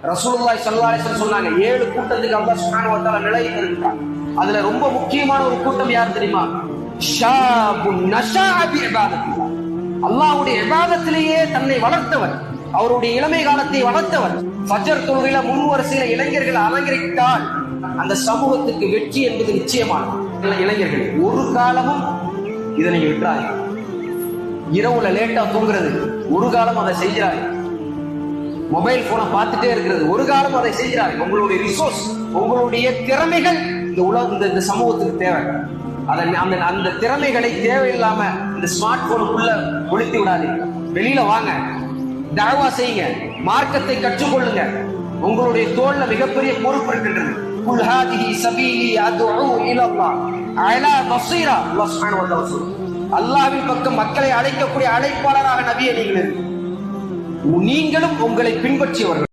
ரசூலுல்லாஹி ஸல்லல்லாஹு அலைஹி வஸல்லம் சொன்னாங்க 7 கூட்டத்துக்கு அல்லாஹ் சுப்ஹானஹு வ தஆலா நிலையை இருக்கிறான். அதுல ரொம்ப முக்கியமான ஒரு கூட்டம் யார் தெரியுமா? ஷாபுன் நஷஅ பி இபாதத்தில்லாஹ். அல்லாஹ்வுடைய இபாதத்திலேயே தன்னை வளர்த்தவர், அவருடைய இளமை காலத்தை வளர்த்தவர். ஃபஜ்ர் தொழுகையில முன்வரிசையில இளைஞர்கள் அலங்கரித்தால் அந்த சமூகத்துக்கு வெற்றி என்பது நிச்சயமானது. இளைஞர்கள் ஒரு காலமும் இதனை விட்டுறாங்க. இரவுல லேட்டா தூங்குறது ஒரு காலம் அதை செய்கிறார்கள். மொபைல் போனை பார்த்துட்டே இருக்கிறது ஒரு காலம் அதை செய்கிறார்கள். உங்களுடைய ரிசோர்ஸ், உங்களுடைய திறமைகள் இந்த சமூகத்துக்கு தேவை. அந்த திறமைகளை தேவையில்லாம இந்த ஸ்மார்ட் போனுக்குள்ள ஒழித்து விடாதீங்க. வெளியில வாங்க, தஅவா செய்யுங்க, மார்க்கத்தை கற்றுக்கொள்ளுங்க. உங்களுடைய தோல்ல மிகப்பெரிய பொறுப்பு இருக்கின்றது. குல் ஹாதிஹி சபீலி அத்உ இலல்லாஹ் அலா பஸீரா. அல்லாஹ் சுப்ஹானஹு வ தஆலா சொல்றார், அல்லாஹ்வின் பக்கம் மக்களை அழைக்கக்கூடிய அழைப்பாளராக நபியே நீங்களும் உங்களை பின்பற்றியவர்கள்.